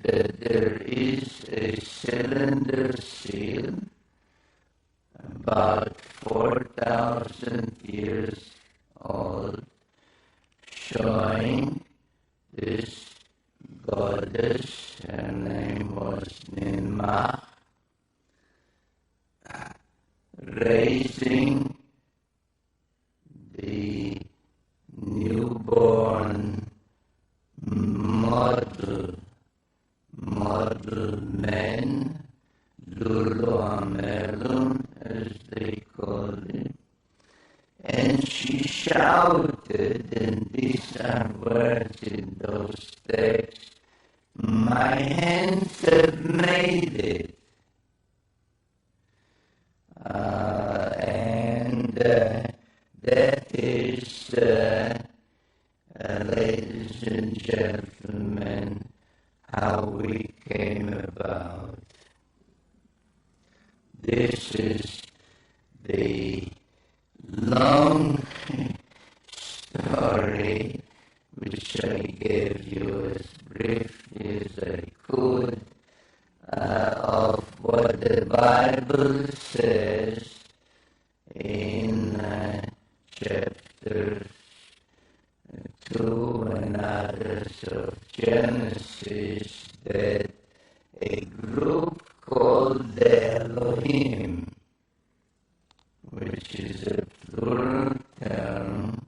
there is a cylinder seal about 4,000 years old, showing this goddess, her name was Ninmah, raising the newborn model men, Luluamelun, as they called it, and she shouted, and these are words in those texts, "My hands have made it." That is, ladies and gentlemen, how we came about. This is the long story which I gave you as briefly as I could of what the Bible says in chapters 2 and others of Genesis, that a group called the Elohim, which is a plural term,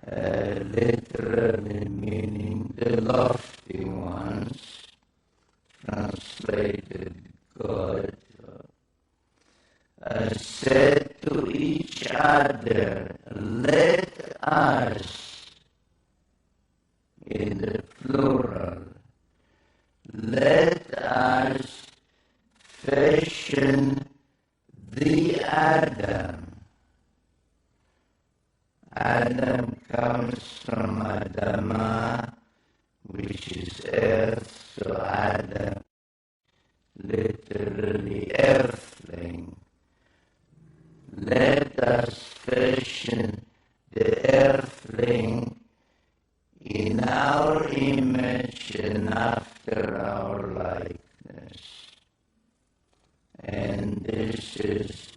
literally meaning the lofty ones, translated God, said to each other, "Let us," in the plural, "let us fashion the Adam." Adam comes from Adamah, which is earth, so Adam, literally earthling. Let us fashion the earthling in our image and after our likeness. And this is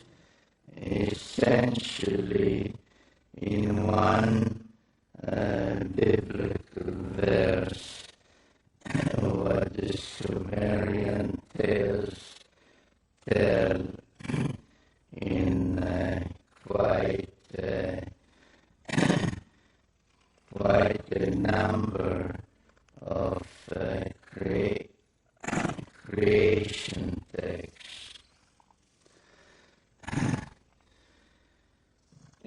essentially in one biblical verse what the Sumerian tales tell in quite a number of creation texts.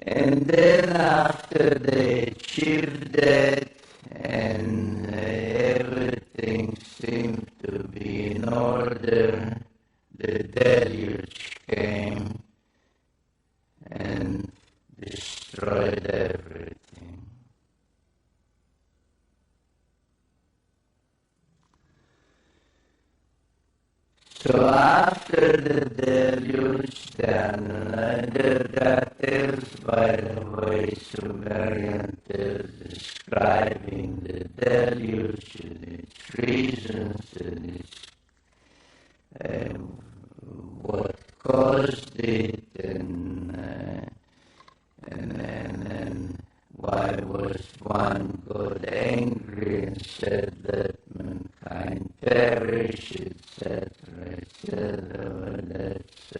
And then after they achieved that and everything seemed to be in order, the deluge came and destroyed everything. So after the deluge, then there are tales, by the way, Sumerian tales describing the deluge and its reasons and its what caused it and why was one God angry and said that mankind perish, etc., etc. Well, that's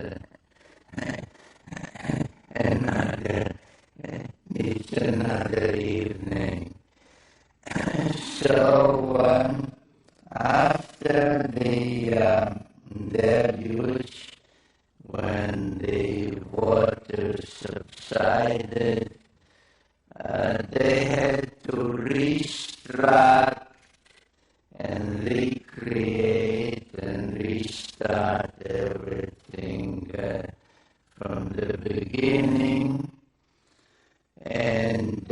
it's another evening. So after the deluge, when the water subsided, they had to restruct and recreate and restart everything from the beginning, and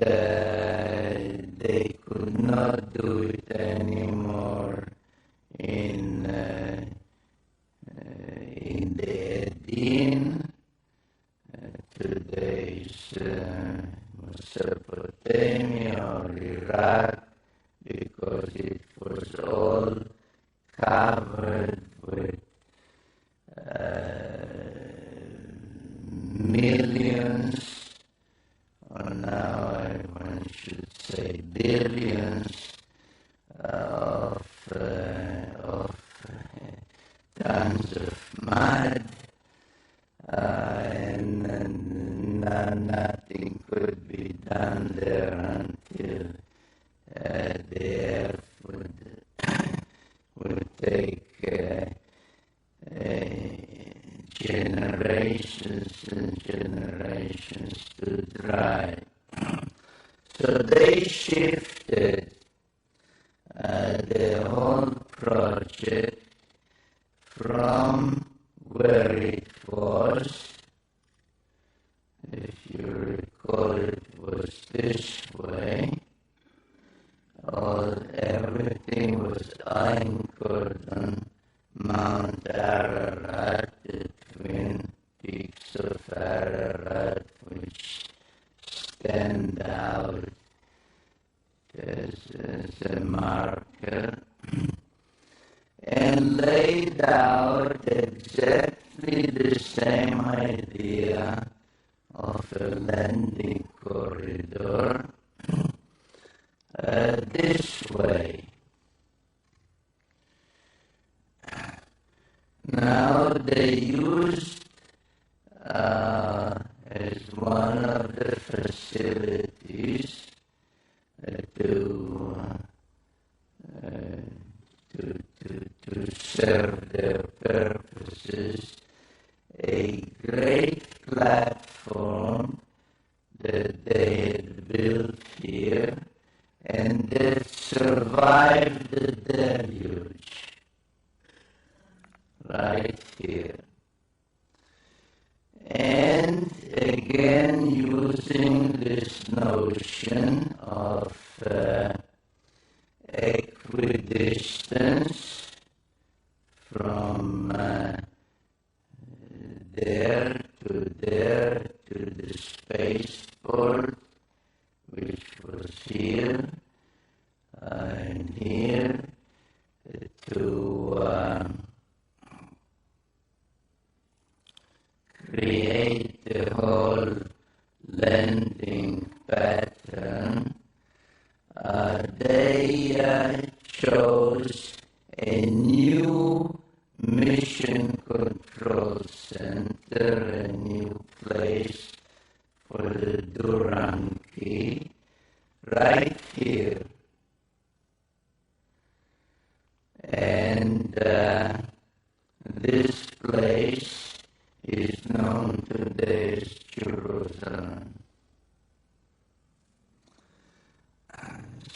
they could not do it anymore in the Edin, today's Mesopotamia or Iraq, because it was all covered with millions, or now one should say billions, of tons of mud, and nothing could be done there until the earth would take generations and generations to dry. So they shifted the whole project from where it was. If you recall, it was this way. Everything was anchored on Mount Ararat, the twin peaks of Ararat, which stand out as a marker, and laid out exactly the same idea of a landing corridor this way. Now they used as one of the facilities to serve their purposes a great platform that they had built here and that survived the deluge right here. And again, using this notion of equidistance from there to the spaceport, which was here and here, to create the whole landing pattern, they chose a new mission control center, a new place for the Duranki, right here. And this place is known today as Jerusalem.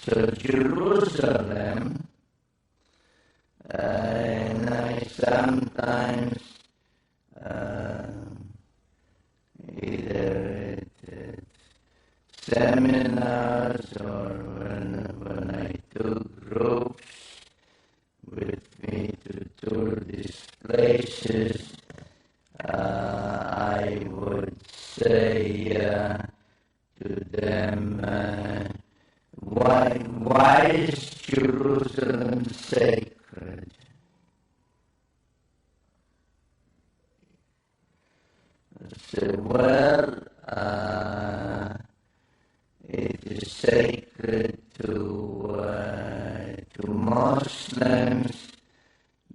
So Jerusalem, and I sometimes either at seminars or when I took groups with me to tour these places, I would say to them, why is Jerusalem sacred? I said, well, it is sacred to Muslims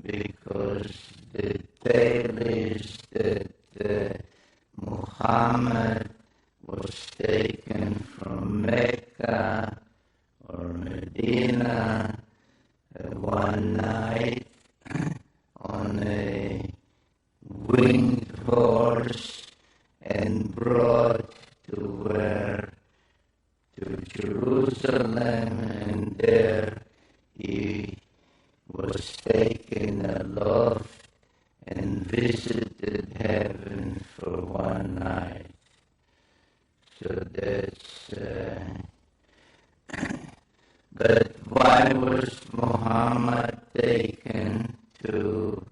because the tale is that Muhammad was taken from Mecca or Medina one night on a winged horse and brought to Jerusalem, and there he was taken aloft and visited heaven for one night. So that's but why was Muhammad taken to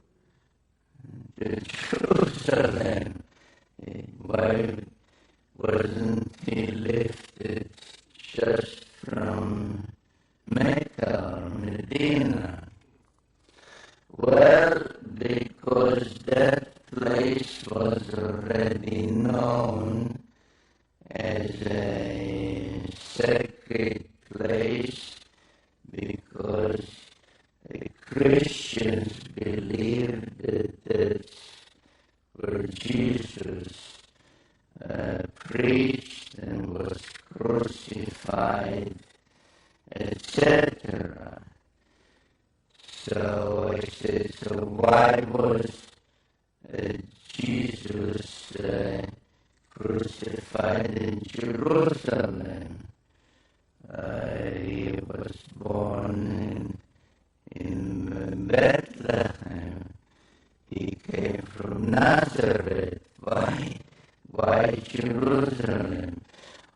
Jerusalem? Why wasn't he lifted just from Mecca or Medina? Well, because that place was already known as a sacred place because the Christians believed that that's where Jesus preached and was crucified, etc. So I said, so why was Jesus crucified in Jerusalem? He was born in Bethlehem. He came from Nazareth. Why Jerusalem?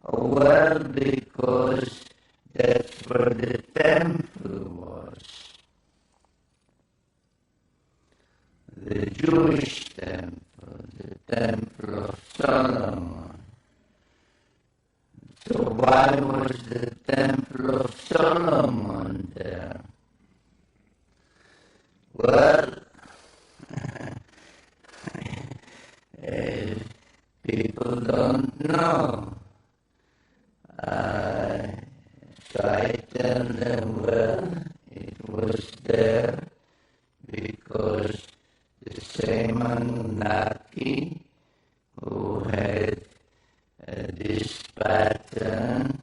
Oh, well, because that's where the temple was. The Jewish temple, the temple of Solomon. So why was the temple of Solomon there? Well, people don't know. So I tell them, well, it was there because the same Anunnaki who had this pattern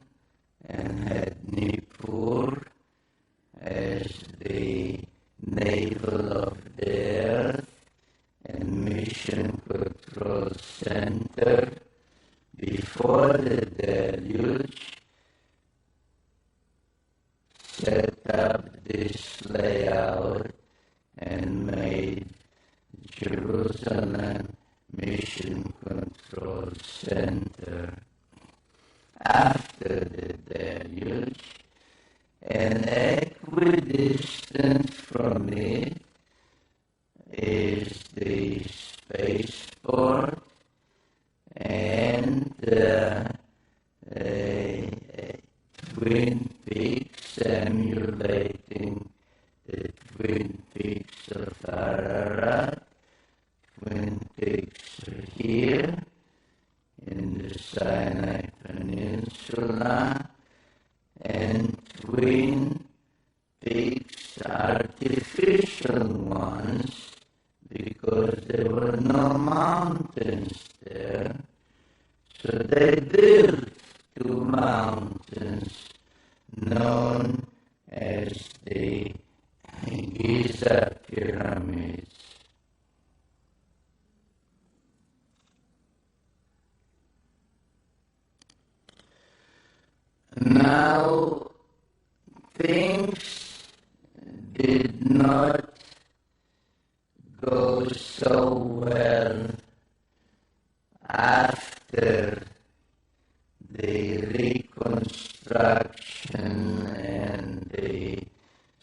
and had Nippur as the navel of the earth and mission control center before the deluge, set up this layout and made Jerusalem Mission Control Center after the deluge, and equidistant from it is the spaceport and Twin Peaks, emulating the Twin Peaks of Ararat. Twin Peaks are here in the Sinai Peninsula, and Twin Peaks, artificial ones, because there were no mountains there. So they built two mountains known as the Giza Pyramids. Now, things did not go so well after the reconstruction and the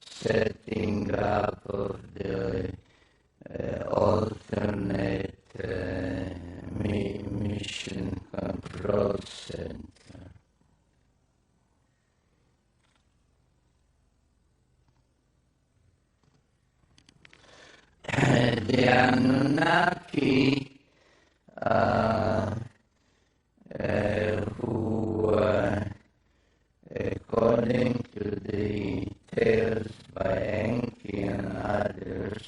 setting up of the alternate mission control center. The Anunnaki, who, according to the tales by Enki and others,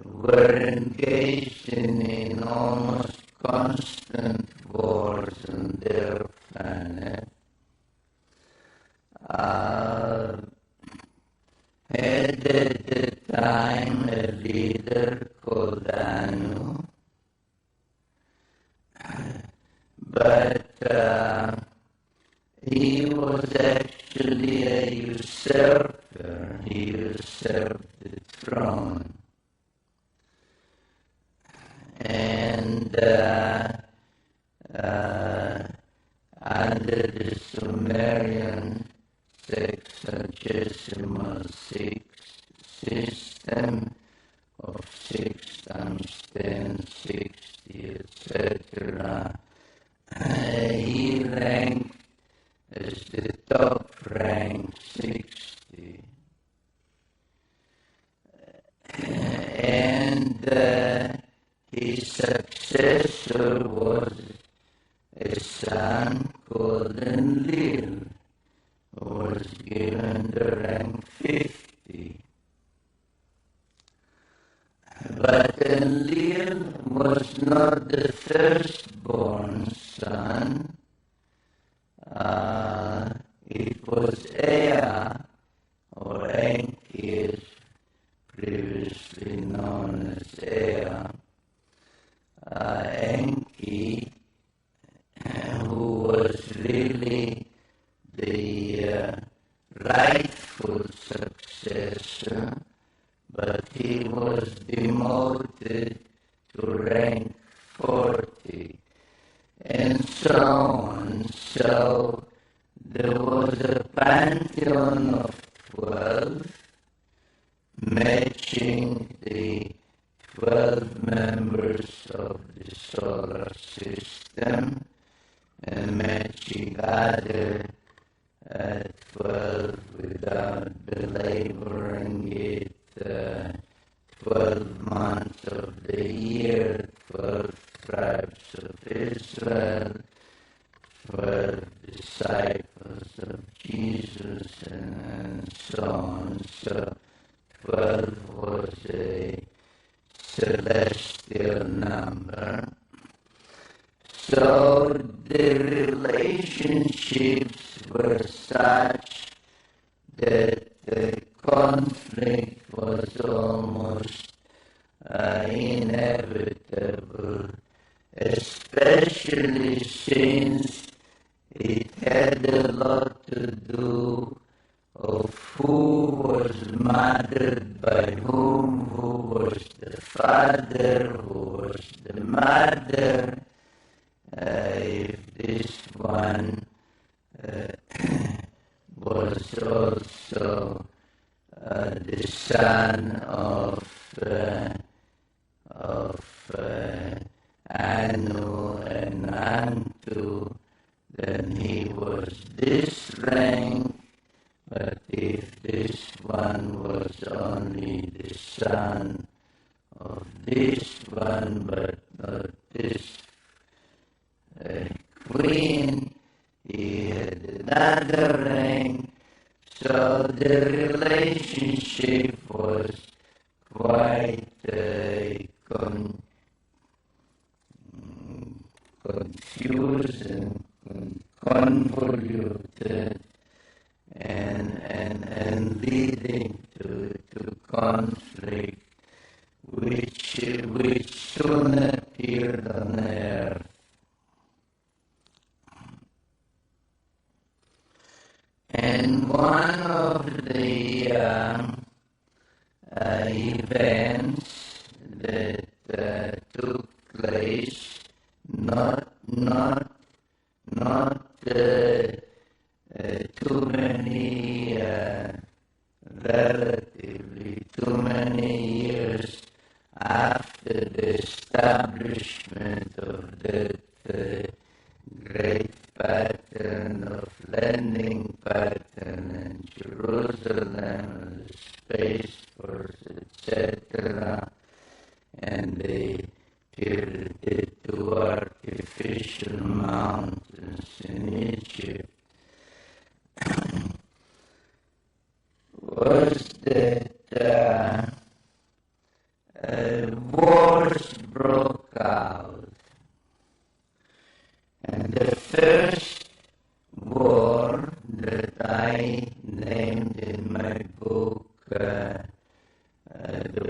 were engaged in almost constant wars on their planet, had at the time a leader called Anu, but he was actually a usurper. He usurped the throne. And under the Sumerian sexagesimal system of 6 times 10, 60, etc., he ranked as the top rank 60. And his successor was a son called Enlil, who was given the rank 50. But Enlil was not the firstborn son. It was Ea, or Enki, as previously known as Ea. Enki, who was really the rightful successor, but he was demoted to rank 40, and so on. So there was a pantheon of 12, matching the 12 members of the solar system, and matching other 12 without belaboring it, 12 months of the year, 12 tribes of Israel, 12 disciples of Jesus, and so on. So 12 was a celestial number. So the relationships were such that the conflict was almost inevitable, especially since it had a lot to do of who was mothered by whom, who was the father, who was the mother. If this one was also the son of Anu and Antu, then he was this rank. But if this one was only the son of this one, but not this queen, he had another rank. So the relationship was quite confused and convoluted, and leading to conflict, which soon appeared on earth. And one of the events that took place, not too many, relatively too many years after the establishment of that great pattern of landing pattern in Jerusalem, the Space Force, etc., and they turned it to artificial mountains in Egypt, was that wars broke out. And the first war that I named in my book, The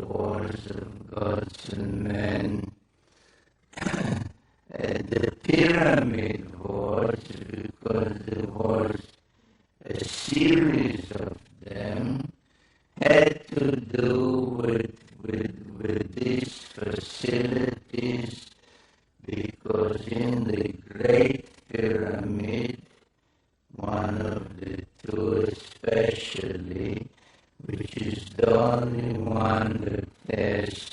Wars of Gods and Men, the Pyramid Wars, because there was a series of them, had to do with these facilities, because in the Great Pyramid, one of the two especially, which is the only one that has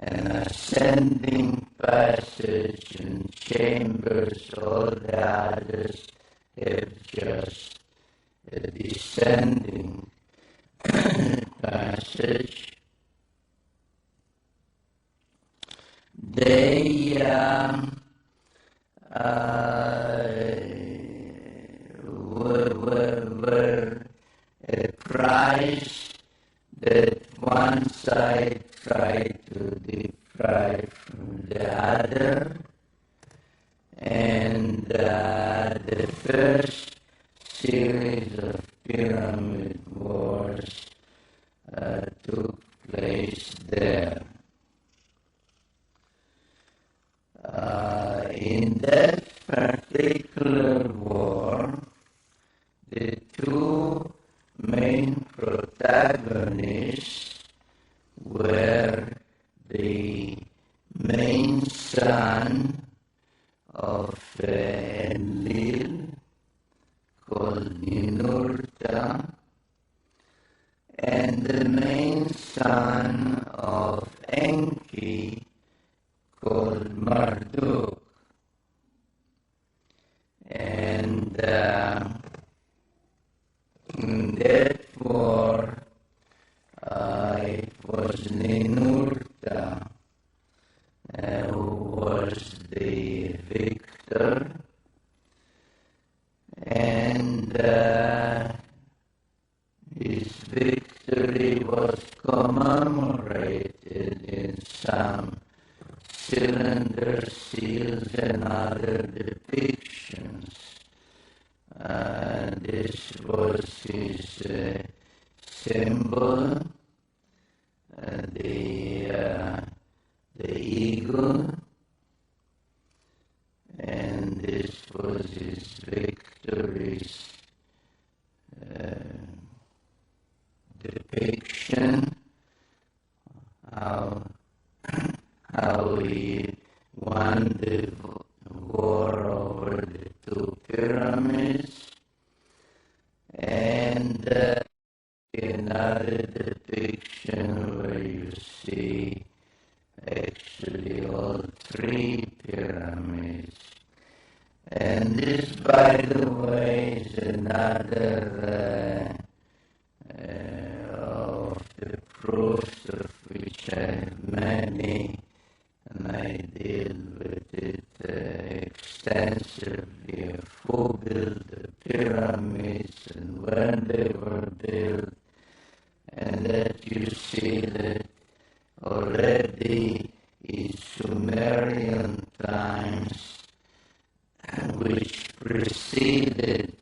an ascending passage and chambers, all the others have just descending passage. They were a prize that one side tried to deprive from the other, and the first series of pyramid wars took place there. In that particular war, the two main protagonists were the main son of Enlil, called Ninurta, and the main son of Enki, called Marduk. And in that war, it was Ninurta who was the victor, and his victory was commemorated in some cylinder seals and other depictions. This was his symbol, the eagle, and this was his victory's depiction, how he won the war over the two pyramids, and another depiction where you see actually all three pyramids. And this, by the way, is another of the proofs of which I have many, and I deal with it extensively, of who built the pyramids and when they were built, and that you see that already in Sumerian times, which preceded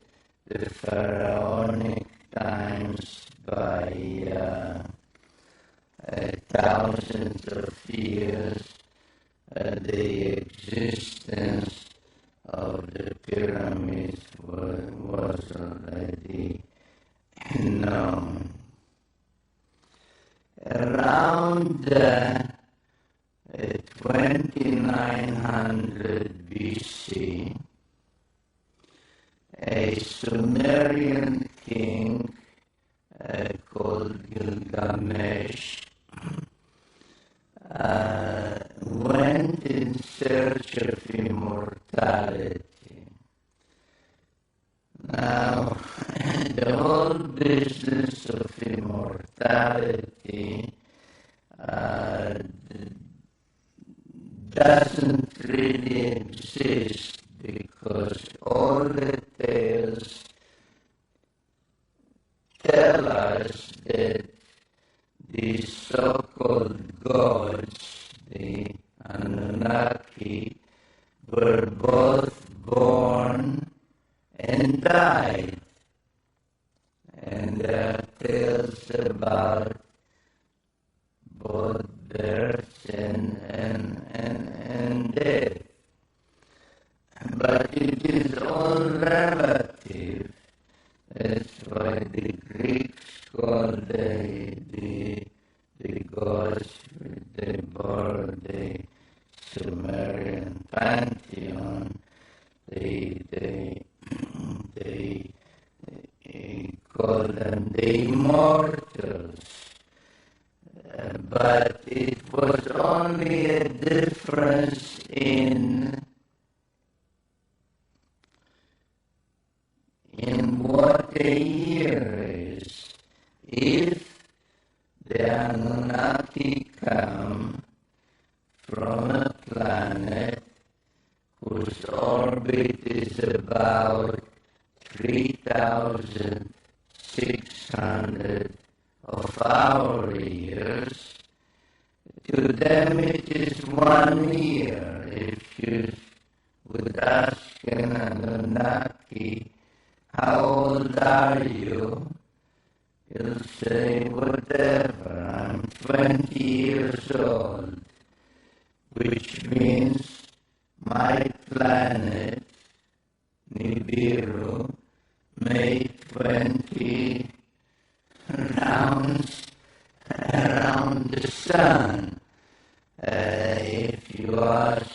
the pharaonic times by thousands of years, the existence of the pyramids was already known. Around 2900 BC, a Sumerian king called Gilgamesh went in search of immortality. Now, the whole business of immortality doesn't really exist, because all the tales tell us that these so-called gods, the Anunnaki, were both born and died. And there are tales about both birth and death. But it is all relative. That's why the Greeks called the gods, they borrowed the Sumerian pantheon, they call them the immortals. But it was only a difference in what the year is, if the Anunnaki come from a planet whose orbit is about 3,600 of our years, to them it is 1 year. If you would ask an Anunnaki, how old are you? He'll say, whatever, I'm 20 years old, which means my planet, NIBIRU, made 20 rounds around the sun. If you ask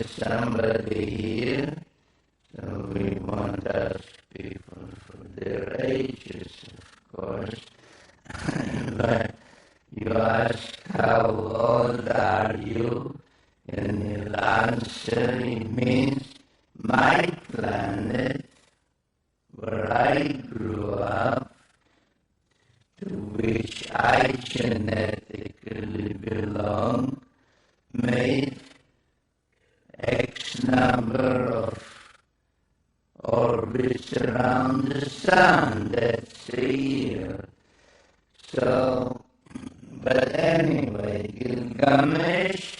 somebody here, so we won't ask people for their ages, of course, but you ask how old are you, and he'll answer, it means my planet, where I grew up, to which I genetically belong, made X number of orbits around the sun. That's a year. So, but anyway, Gilgamesh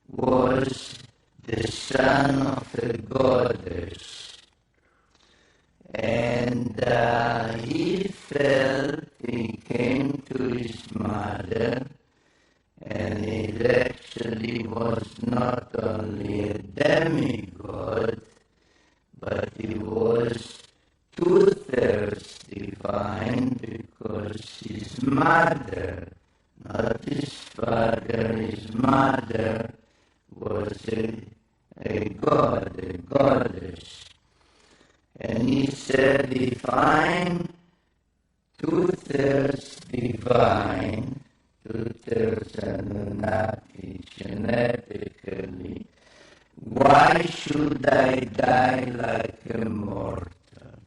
was the son of a goddess. And he felt, he came to his mother, and it actually was not only a demigod, but he was 2/3 divine, because his mother, not his father, his mother was a god, a goddess. And he said, if I'm 2/3 divine, 2/3 Anunnaki genetically, why should I die like a mortal?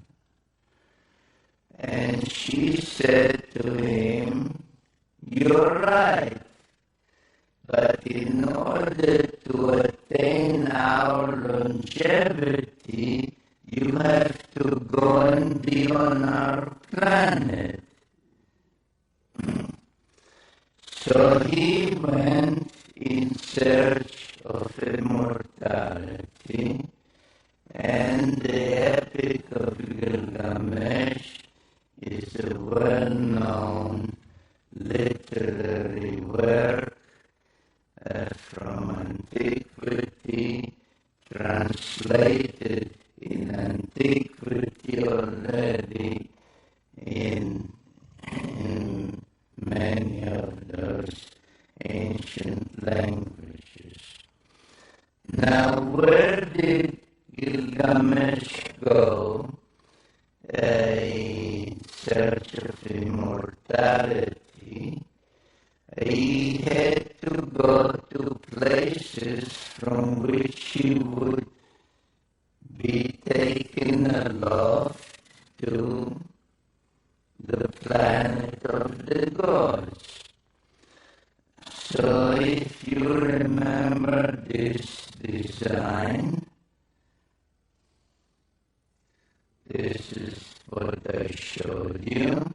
And she said to him, you're right, but in order to attain our longevity, you have to go and be on our planet. So he went in search of immortality, and the Epic of Gilgamesh is a well-known literary work from antiquity, translated in antiquity already in many of those ancient languages. Now, where did Gilgamesh go in search of immortality? He had to go to places from which he would be taken aloft to the planet of the gods. So if you remember this design, this is what I showed you.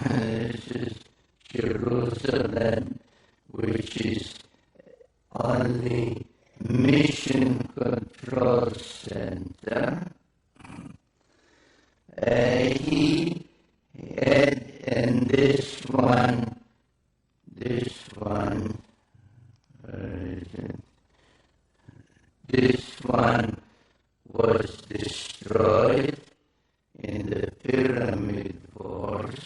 This is Jerusalem, which is only mission control center. And this one, this one was destroyed in the Pyramid Wars.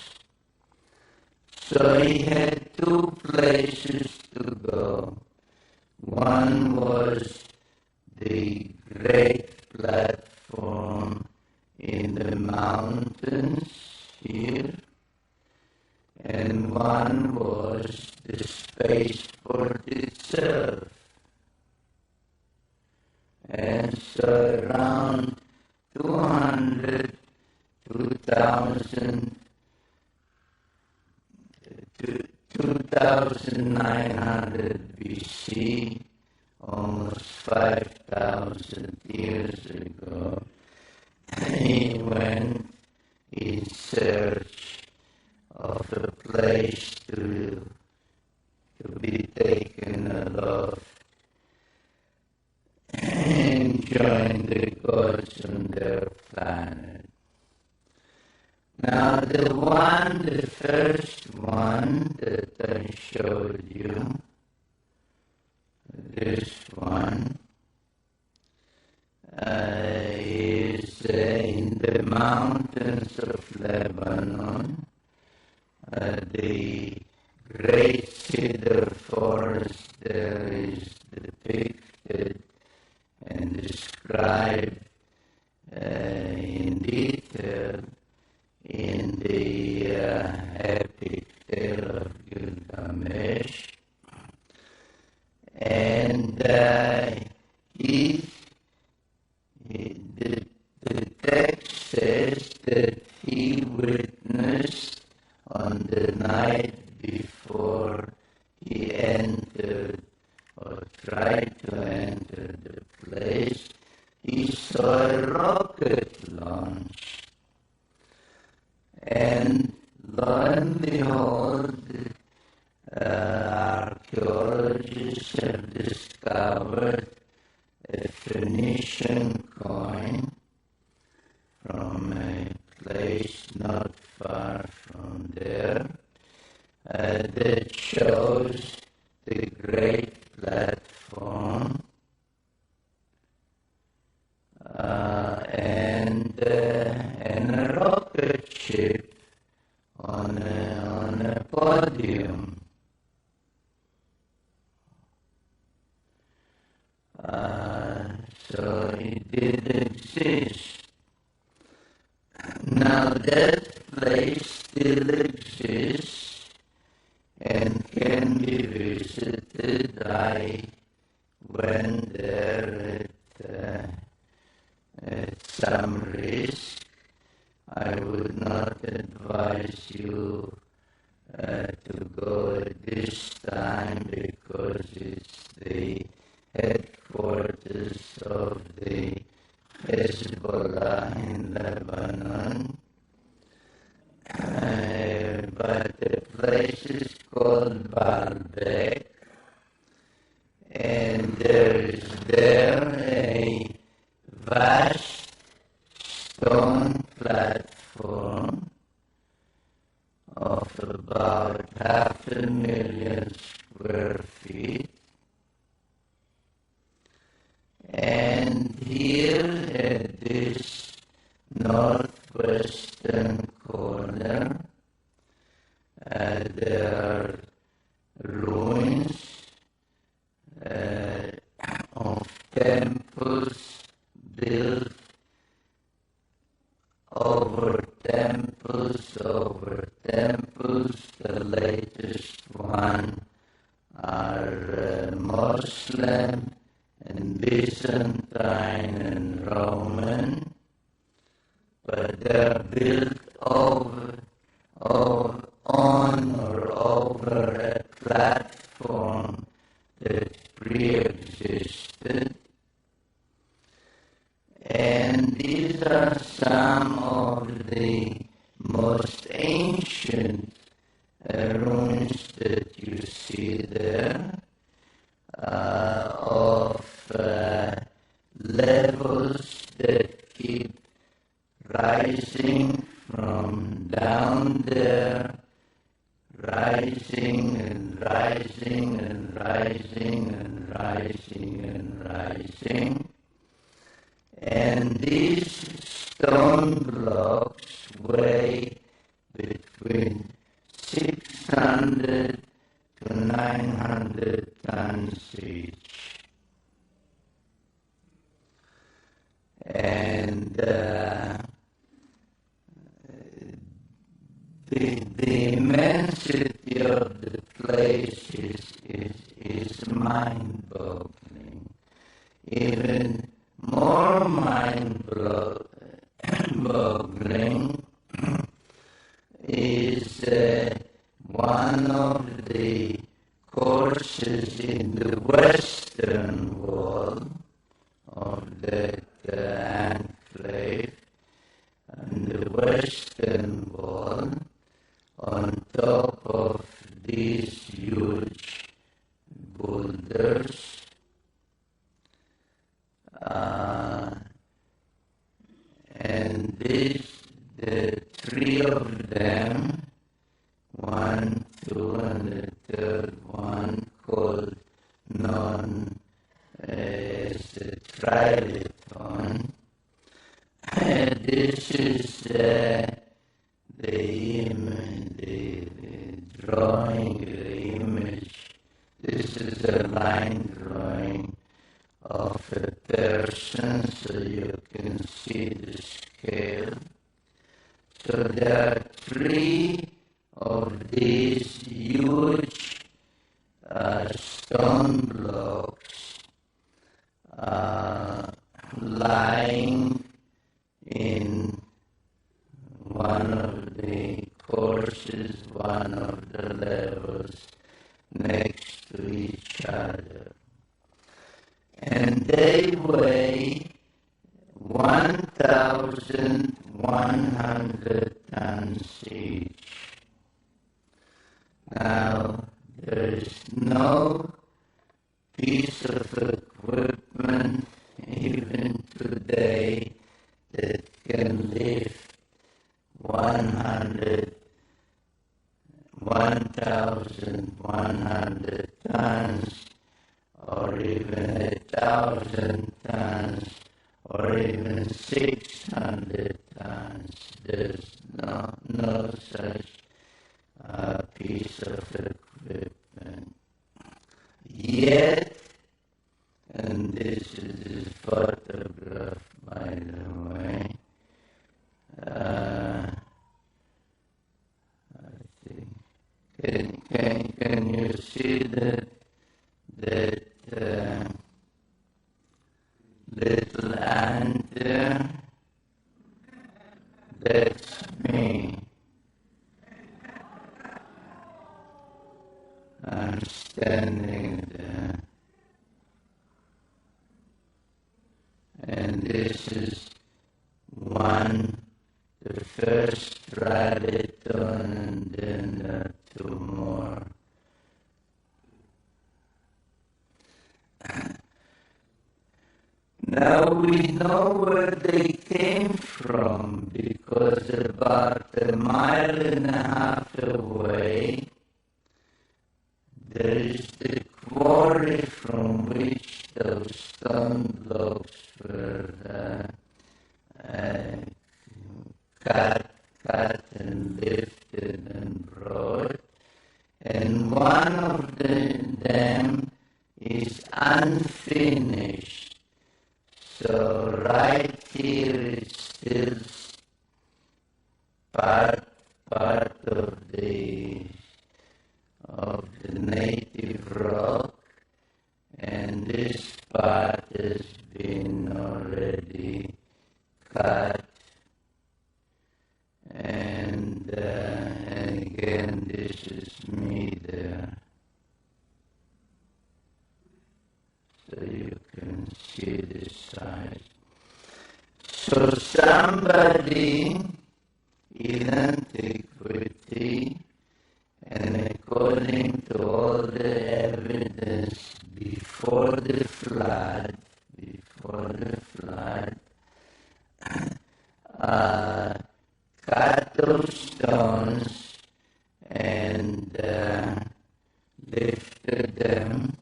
So he had two places to go. One was the great platform in the mountains here, and one was the spaceport itself. And so around 200 2900 BC, almost 5,000 years ago, he went in search of a place to be taken aloft and join the gods on their planet. Now the first one that I showed you, this one, is in the mountains of Lebanon. The great cedar forest there is depicted and described in detail in the epic tale of Gilgamesh. And the text says that he witnessed on the night before he entered or tried to enter the place, he saw a rocket launch. And lo and behold, archaeologists have discovered a Phoenician coin from a place not far from there that shows the great platform and a rocket ship on a podium. So it did exist. Now that place still exists and can be visited. I went there at some risk. I would not advise you to go at this time because it's the headquarters of the Hezbollah in Lebanon. But the place is called Baalbek, and there is there a vast stone platform of about 500,000 square feet. And here at this northwestern corner, there are ruins of temples built over temples over temples. The latest one are Muslim and Byzantine and Roman, but they're built on or over a platform that pre-existed. And these are some of the most ancient ruins that you see there, of levels that keep rising from down there, rising and rising and rising and rising and rising. And these stone blocks weigh between 600 to 900 tons each. And the immensity of the place is mind-boggling. Even more mind-boggling one of the courses in the western wall of that enclave, and the western wall, on top of these huge boulders, and the three of them, 1, 2, and the third one called known as the trilithon. This is the image, the drawing, the image. This is a line drawing of a person, so you can see the scale. So there are three of these huge stone blocks lying in one of the courses, one of the levels next to each other. And they weigh 1,100 tons each. Now, there is no piece of equipment, even today, that can lift 1,100 tons, or even 1,000 tons, or even 600 tons. There's no such piece of equipment. Yet, and this is a photograph, by the way, I think, can you see that little ant there? That's me. I'm standing there. And this is the first trilithon, and then two more. Now we know where they came from, because about 1.5 miles away, there is the quarry from which those stone blocks were cut and lifted and brought. And one of them is unfinished. So right here is still part of the native rock, and this part has been already cut. And again, this is me there. So you can see the size. So somebody in antiquity, and according to all the evidence before the flood, cut those stones and lifted them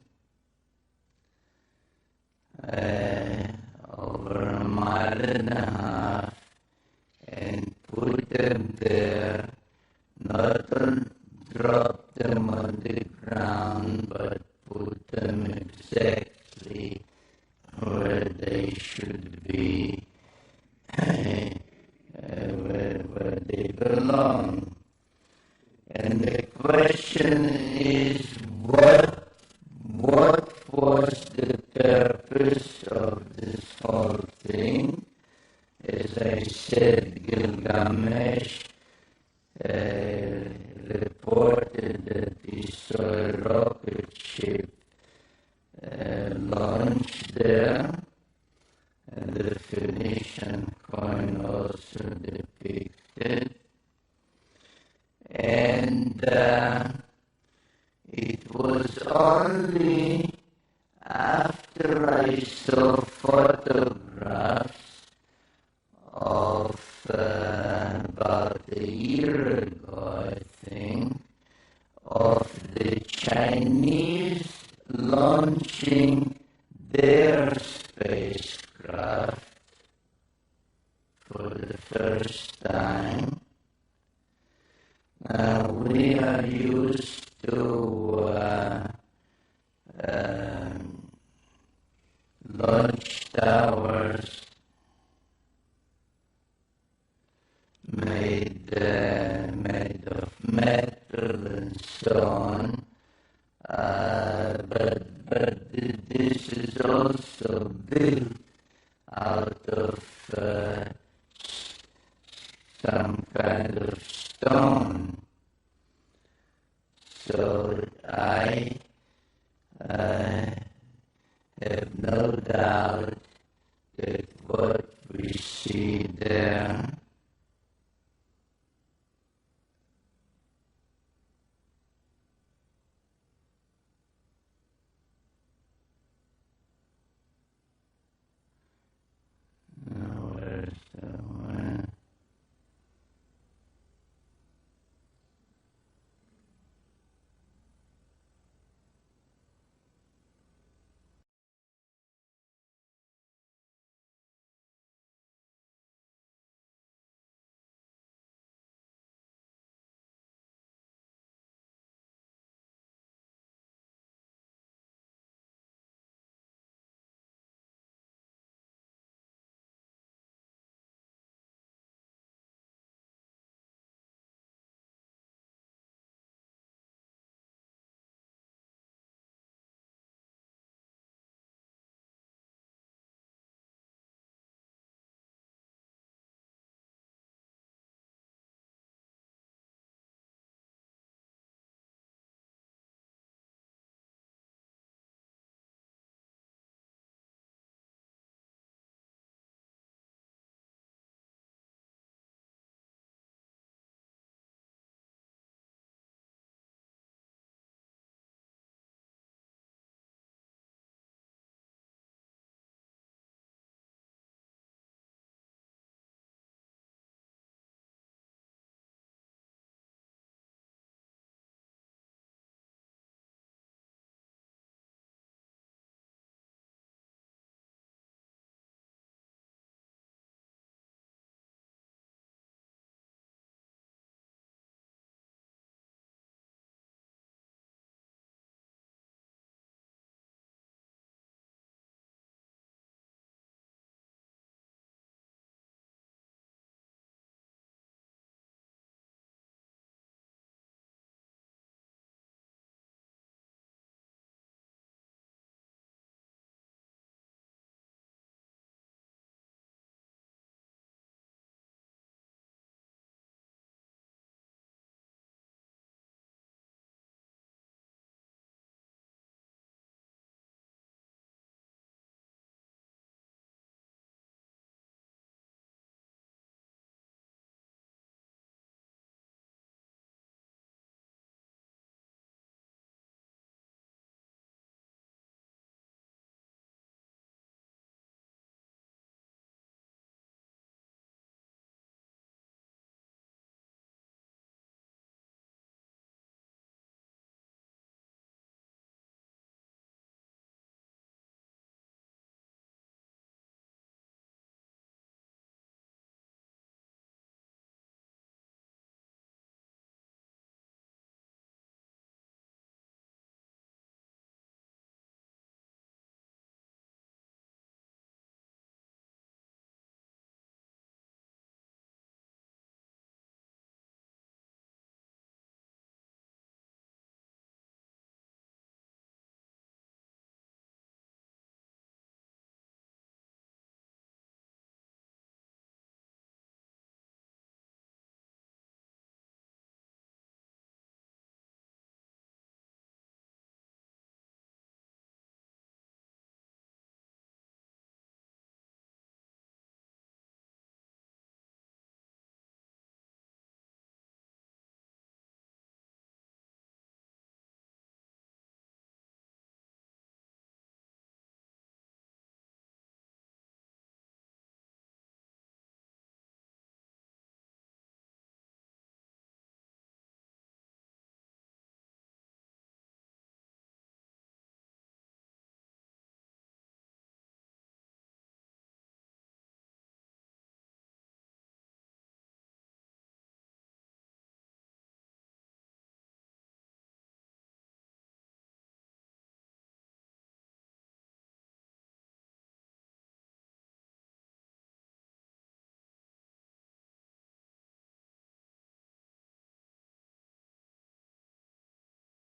over 1.5 miles and put them there, not drop them on the ground, but put them exactly where they should be, where they belong. And the question is, what was the purpose of this whole thing? As I said, Gilgamesh reported that he saw a rocket ship launched there, and the Phoenician coin also depicted. And it was only after I saw photographs of about a year ago, I think, of the Chinese launching their spacecraft for the first time. We are used to launch towers made of metal and so on, but this is also built out of some kind of stone. So I have no doubt that what we see there